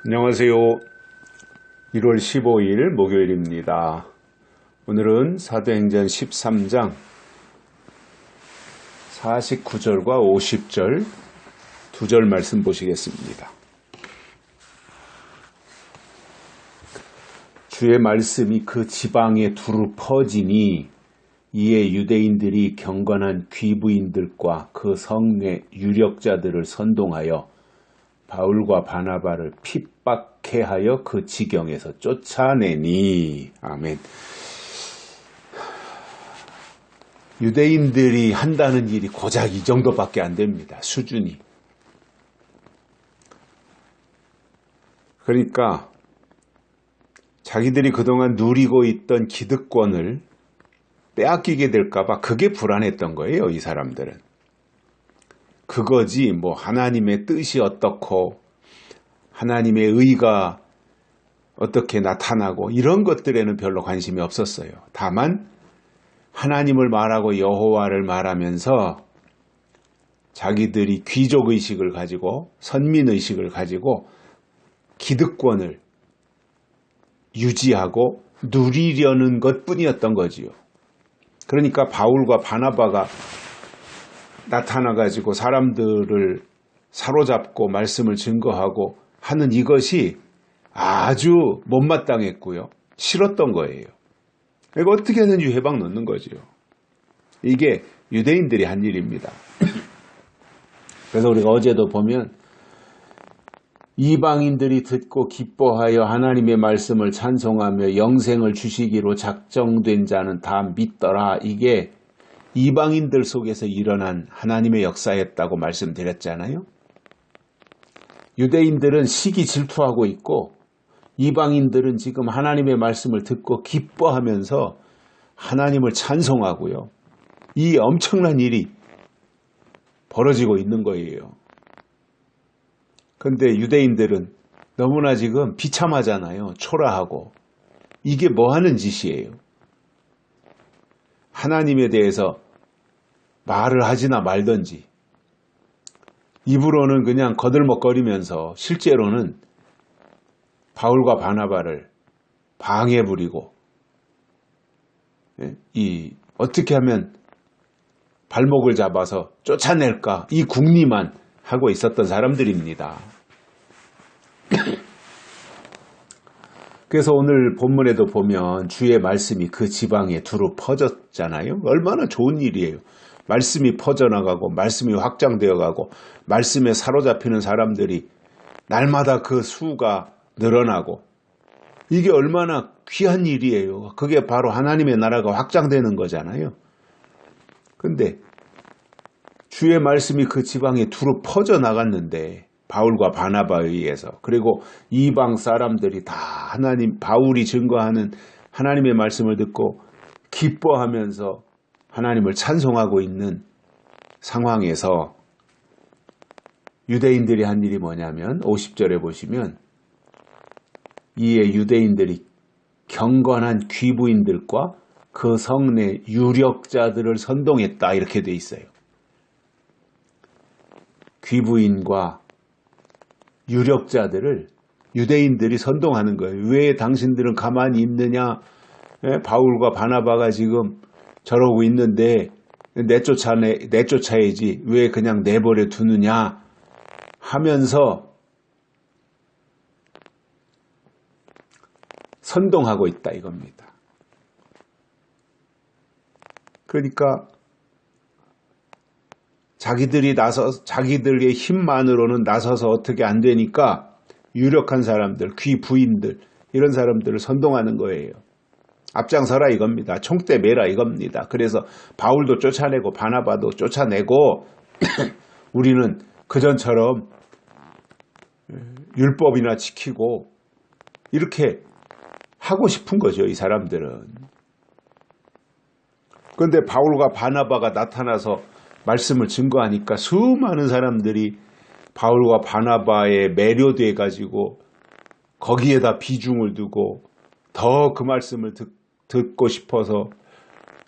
안녕하세요. 1월 15일 목요일입니다. 오늘은 사도행전 13장 49절과 50절 두 절 말씀 보시겠습니다. 주의 말씀이 그 지방에 두루 퍼지니 이에 유대인들이 경건한 귀부인들과 그 성내 유력자들을 선동하여 바울과 바나바를 핍박해 하여 그 지경에서 쫓아내니. 아멘. 유대인들이 한다는 일이 고작 이 정도밖에 안 됩니다. 수준이. 그러니까 자기들이 그동안 누리고 있던 기득권을 빼앗기게 될까봐 그게 불안했던 거예요. 이 사람들은. 그거지 뭐 하나님의 뜻이 어떻고 하나님의 의가 어떻게 나타나고 이런 것들에는 별로 관심이 없었어요. 다만 하나님을 말하고 여호와를 말하면서 자기들이 귀족의식을 가지고 선민의식을 가지고 기득권을 유지하고 누리려는 것뿐이었던 거지요. 그러니까 바울과 바나바가 나타나가지고 사람들을 사로잡고 말씀을 증거하고 하는 이것이 아주 못마땅했고요. 싫었던 거예요. 이거 어떻게든지 회방 넣는 거지요. 이게 유대인들이 한 일입니다. 그래서 우리가 어제도 보면 이방인들이 듣고 기뻐하여 하나님의 말씀을 찬송하며 영생을 주시기로 작정된 자는 다 믿더라. 이게 이방인들 속에서 일어난 하나님의 역사였다고 말씀드렸잖아요. 유대인들은 시기 질투하고 있고 이방인들은 지금 하나님의 말씀을 듣고 기뻐하면서 하나님을 찬송하고요. 이 엄청난 일이 벌어지고 있는 거예요. 그런데 유대인들은 너무나 지금 비참하잖아요. 초라하고. 이게 뭐 하는 짓이에요? 하나님에 대해서 말을 하지나 말든지 입으로는 그냥 거들먹거리면서 실제로는 바울과 바나바를 방해 부리고 어떻게 하면 발목을 잡아서 쫓아낼까 이 궁리만 하고 있었던 사람들입니다. 그래서 오늘 본문에도 보면 주의 말씀이 그 지방에 두루 퍼졌잖아요. 얼마나 좋은 일이에요. 말씀이 퍼져나가고 말씀이 확장되어가고 말씀에 사로잡히는 사람들이 날마다 그 수가 늘어나고 이게 얼마나 귀한 일이에요. 그게 바로 하나님의 나라가 확장되는 거잖아요. 근데 주의 말씀이 그 지방에 두루 퍼져나갔는데 바울과 바나바에 의해서 그리고 이방 사람들이 다 바울이 증거하는 하나님의 말씀을 듣고 기뻐하면서 하나님을 찬송하고 있는 상황에서 유대인들이 한 일이 뭐냐면 50절에 보시면 이에 유대인들이 경건한 귀부인들과 그 성내 유력자들을 선동했다 이렇게 돼 있어요. 귀부인과 유력자들을 유대인들이 선동하는 거예요. 왜 당신들은 가만히 있느냐? 바울과 바나바가 지금 저러고 있는데 내쫓아야지 왜 그냥 내버려 두느냐 하면서 선동하고 있다 이겁니다. 그러니까 자기들의 힘만으로는 나서서 어떻게 안 되니까 유력한 사람들, 귀부인들 이런 사람들을 선동하는 거예요. 앞장서라 이겁니다. 총대 매라 이겁니다. 그래서 바울도 쫓아내고 바나바도 쫓아내고 우리는 그전처럼 율법이나 지키고 이렇게 하고 싶은 거죠. 이 사람들은. 그런데 바울과 바나바가 나타나서 말씀을 증거하니까 수많은 사람들이 바울과 바나바에 매료돼 가지고 거기에다 비중을 두고 더 그 말씀을 듣고 싶어서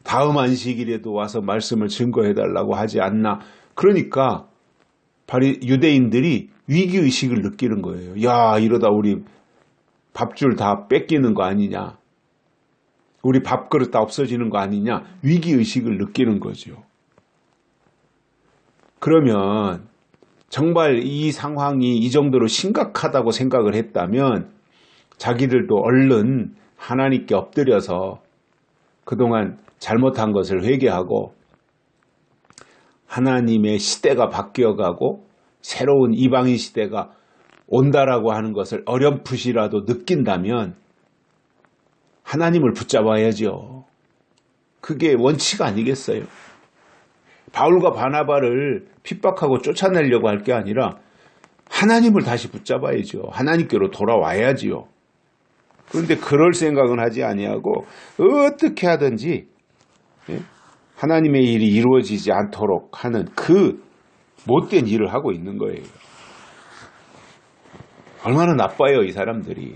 다음 안식일에도 와서 말씀을 증거해달라고 하지 않나. 그러니까 유대인들이 위기의식을 느끼는 거예요. 야, 이러다 우리 밥줄 다 뺏기는 거 아니냐. 우리 밥그릇 다 없어지는 거 아니냐. 위기의식을 느끼는 거죠. 그러면 정말 이 상황이 이 정도로 심각하다고 생각을 했다면 자기들도 얼른 하나님께 엎드려서 그동안 잘못한 것을 회개하고 하나님의 시대가 바뀌어가고 새로운 이방인 시대가 온다라고 하는 것을 어렴풋이라도 느낀다면 하나님을 붙잡아야죠. 그게 원칙 아니겠어요? 바울과 바나바를 핍박하고 쫓아내려고 할 게 아니라 하나님을 다시 붙잡아야죠. 하나님께로 돌아와야지요. 그런데 그럴 생각은 하지 아니하고 어떻게 하든지 하나님의 일이 이루어지지 않도록 하는 그 못된 일을 하고 있는 거예요. 얼마나 나빠요, 이 사람들이.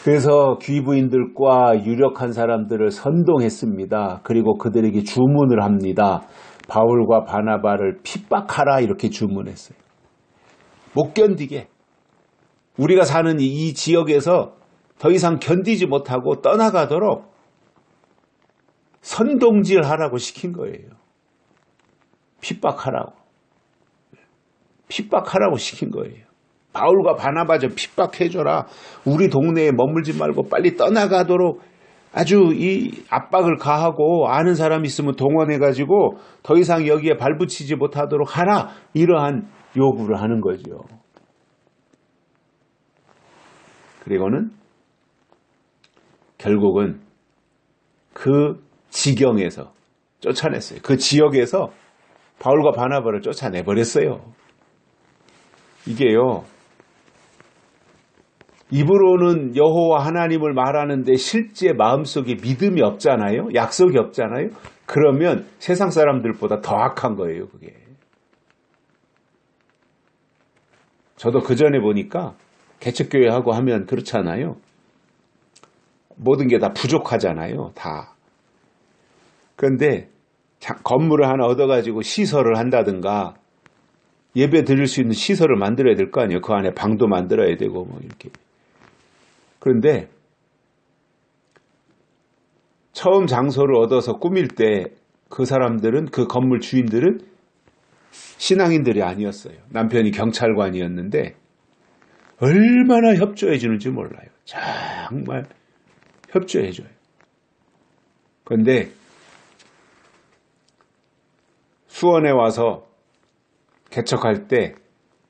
그래서 귀부인들과 유력한 사람들을 선동했습니다. 그리고 그들에게 주문을 합니다. 바울과 바나바를 핍박하라 이렇게 주문했어요. 못 견디게. 우리가 사는 이 지역에서 더 이상 견디지 못하고 떠나가도록 선동질하라고 시킨 거예요. 핍박하라고 시킨 거예요. 바울과 바나바 좀 핍박해줘라. 우리 동네에 머물지 말고 빨리 떠나가도록 아주 이 압박을 가하고 아는 사람 있으면 동원해가지고 더 이상 여기에 발붙이지 못하도록 하라. 이러한 요구를 하는 거죠. 그리고는 결국은 그 지경에서 쫓아냈어요. 그 지역에서 바울과 바나바를 쫓아내버렸어요. 이게요. 입으로는 여호와 하나님을 말하는데 실제 마음속에 믿음이 없잖아요. 약속이 없잖아요. 그러면 세상 사람들보다 더 악한 거예요. 그게. 저도 그 전에 보니까 개척교회하고 하면 그렇잖아요. 모든 게 다 부족하잖아요. 다. 그런데 건물을 하나 얻어가지고 시설을 한다든가 예배 드릴 수 있는 시설을 만들어야 될 거 아니에요. 그 안에 방도 만들어야 되고 뭐 이렇게. 그런데 처음 장소를 얻어서 꾸밀 때 그 사람들은 그 건물 주인들은 신앙인들이 아니었어요. 남편이 경찰관이었는데 얼마나 협조해 주는지 몰라요. 정말 협조해 줘요. 그런데 수원에 와서 개척할 때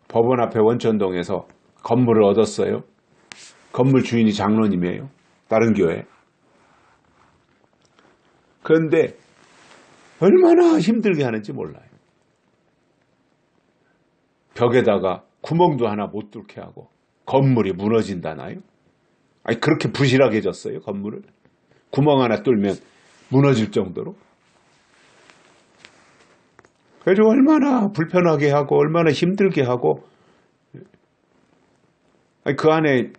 법원 앞에 원천동에서 건물을 얻었어요. 건물 주인이 장로님이에요. 다른 교회. 그런데 얼마나 힘들게 하는지 몰라요. 벽에다가 구멍도 하나 못 뚫게 하고 건물이 무너진다나요? 아니 그렇게 부실하게 졌어요. 건물을. 구멍 하나 뚫으면 무너질 정도로. 그래서 얼마나 불편하게 하고 얼마나 힘들게 하고 아니, 그 안에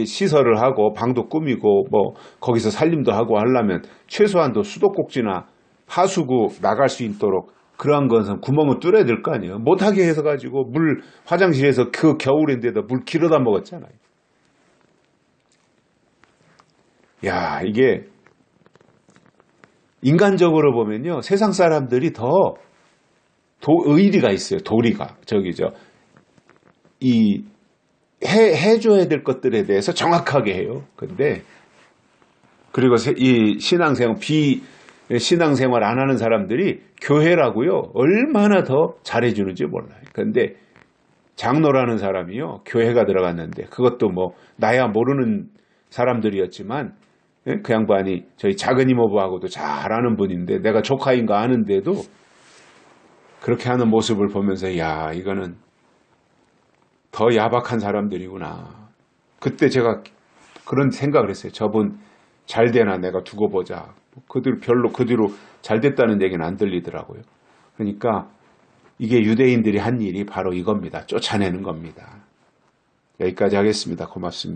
시설을 하고 방도 꾸미고 뭐 거기서 살림도 하고 하려면 최소한도 수도꼭지나 하수구 나갈 수 있도록 그러한 것은 구멍을 뚫어야 될 거 아니에요. 못하게 해서 가지고 물 화장실에서 그 겨울인데도 물 길어다 먹었잖아요. 야, 이게 인간적으로 보면요. 세상 사람들이 더 의리가 있어요. 도리가. 해줘야 될 것들에 대해서 정확하게 해요. 근데, 그리고 이 신앙생활 안 하는 사람들이 교회라고요. 얼마나 더 잘해주는지 몰라요. 근데 장로라는 사람이요. 교회가 들어갔는데 그것도 뭐 나야 모르는 사람들이었지만 그 양반이 저희 작은 이모부하고도 잘 아는 분인데 내가 조카인가 아는데도 그렇게 하는 모습을 보면서 야 이거는 더 야박한 사람들이구나. 그때 제가 그런 생각을 했어요. 저분 잘 되나 내가 두고 보자. 별로 그 뒤로 잘 됐다는 얘기는 안 들리더라고요. 그러니까 이게 유대인들이 한 일이 바로 이겁니다. 쫓아내는 겁니다. 여기까지 하겠습니다. 고맙습니다.